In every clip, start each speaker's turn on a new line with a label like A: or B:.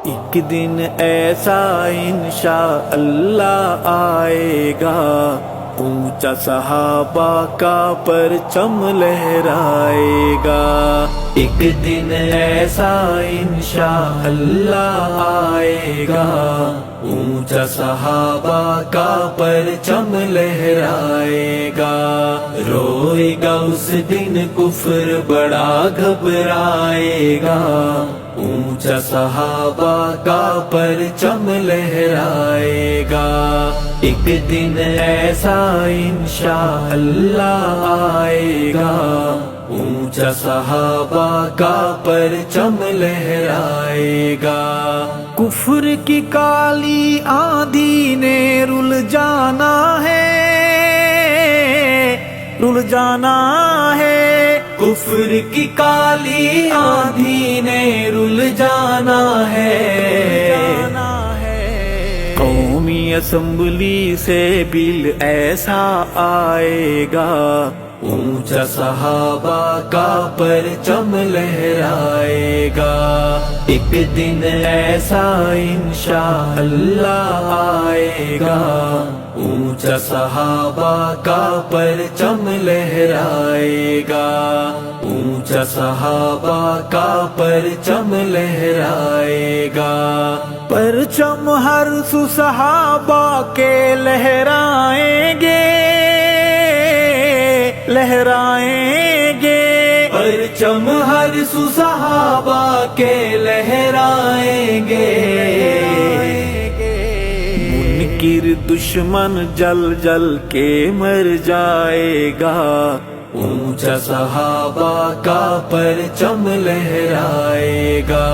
A: ایک دن ایسا انشاءاللہ آئے گا، اونچا صحابہ کا پرچم لہرائے گا۔ ایک دن ایسا انشاءاللہ آئے گا، اونچا صحابہ کا پرچم لہرائے گا۔ روئے گا اس دن کفر بڑا گھبرائے گا، اونچا صحابہ کا پرچم لہرائے گا۔ ایک دن ایسا انشاءاللہ آئے گا، اونچا صحابہ کا پرچم لہرائے گا۔ کفر کی کالی آندھی نے رل جانا ہے، رل جانا ہے۔ کفر کی کالی آندھی نے رل جانا ہے۔ قومی اسمبلی سے بل ایسا آئے گا، اونچا صحابہ کا پرچم لہرائے گا۔ ایک دن ایسا انشاءاللہ آئے گا، اونچا صحابہ کا پرچم لہرائے گا۔ اونچا صحابہ کا پرچم لہرائے گا۔ پرچم ہر سو صحابہ کے لہرائیں گے، لہرائیں گے۔ پرچم ہر سو صحابہ کے لہرائیں گے۔ منکر دشمن جل جل کے مر جائے گا، اونچا صحابہ کا پرچم لہرائے گا۔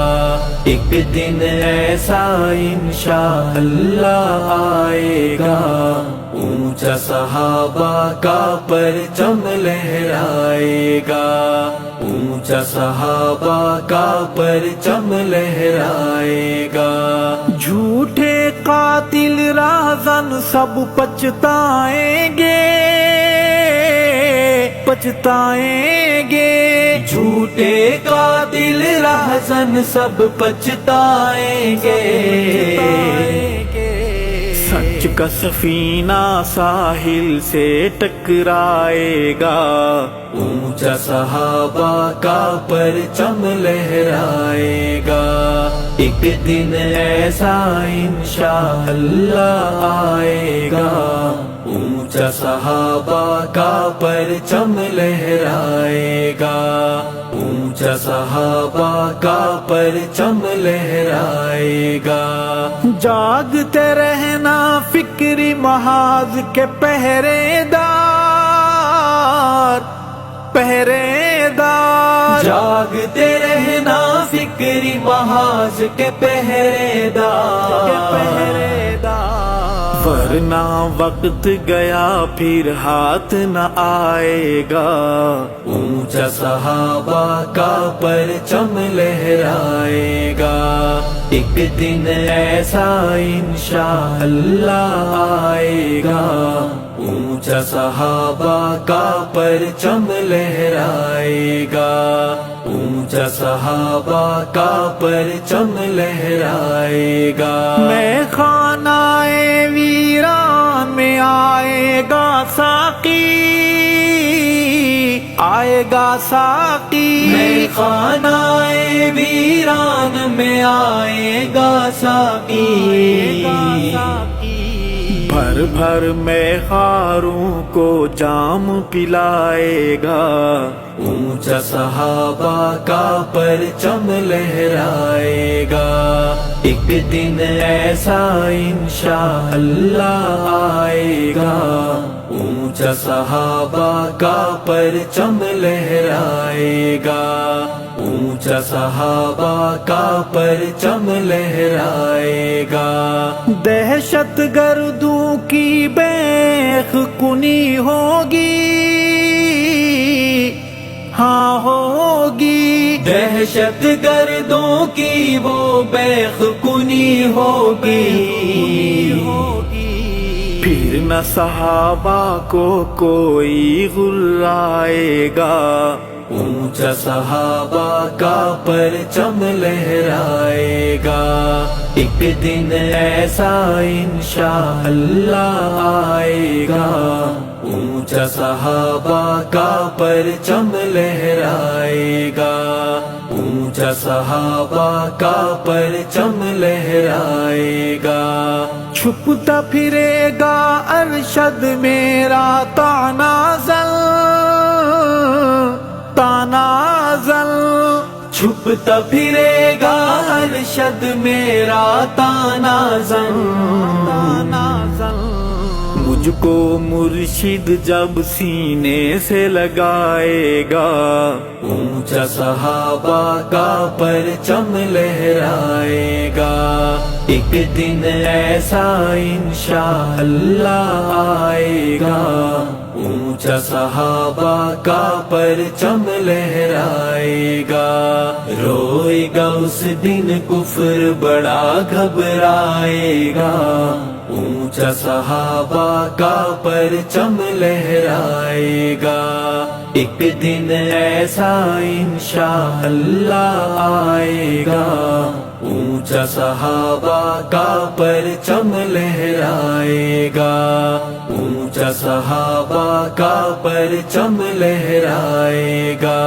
A: ایک دن ایسا انشاءاللہ آئے گا، اونچا صحابہ کا پرچم لہرائے گا۔ اونچا صحابہ کا پرچم لہرائے گا۔ جھوٹے قاتل راہزن سب پچھتائیں گے، پچھتائیں گے۔ جھوٹے قاتل راہزن سب پچھتائیں گے۔ سچ کا سفینہ ساحل سے ٹکرائے گا، اونچا صحابہ کا پرچم لہرائے گا۔ ایک دن ایسا انشاءاللہ آئے گا، اونچا صحابہ کا پرچم لہرائے گا۔ اونچا صحابہ کا پرچم لہرائے گا۔ جاگتے رہنا فکری محاذ کے پہرے دار، پہرے دار۔ جاگتے رہنا فکری محاذ کے پہرے دار، پہرے دار۔ ورنہ وقت گیا پھر ہاتھ نہ آئے گا، اونچا صحابہ کا پرچم لہرائے گا۔ ایک دن ایسا انشاءاللہ آئے گا، اونچا صحابہ کا پرچم لہرائے گا۔ اونچا صحابہ کا پرچم لہرائے گا۔ میں خانہ ویران میں آئے گا ساقی، آئے گا ساقی۔ میں خانہ ویران میں آئے گا ساقی۔ بھر بھر میں خاروں کو جام پلائے گا، اونچا صحابہ کا پرچم لہرائے گا۔ ایک دن ایسا انشاءاللہ آئے گا، اونچا صحابہ کا پرچم لہرائے گا۔ اونچا صحابہ کا پرچم لہرائے گا۔ دہشت گردوں کی بیخ کنی ہوگی، ہاں ہوگی۔ دہشت گردوں کی وہ بیخ کنی ہوگی۔ پھر نہ صحابہ کو کوئی غرائے گا، اونچا صحابہ کا پرچم لہرائے گا، ایک دن ایسا انشاءاللہ آئے گا، اونچا صحابہ کا پرچم لہرائے گا، اونچا صحابہ کا پرچم لہرائے گا، چھپتا پھرے گا ارشد میرا تنازل تنازل، چھپتا پھرے گا ارشد میرا تنازل تنازل، مجھ کو مرشد جب سینے سے لگائے گا، اونچا صحابہ کا پرچم لہرائے گا، ایک دن ایسا انشاءاللہ آئے گا، اونچا صحابہ کا پرچم لہرائے گا، روئے گا اس دن کفر بڑا گھبرائے گا، اونچا صحابہ کا پرچم لہرائے گا، ایک دن ایسا انشاءاللہ آئے گا، اونچا صحابہ کا پرچم لہرائے گا، اونچا صحابہ کا پرچم لہرائے گا۔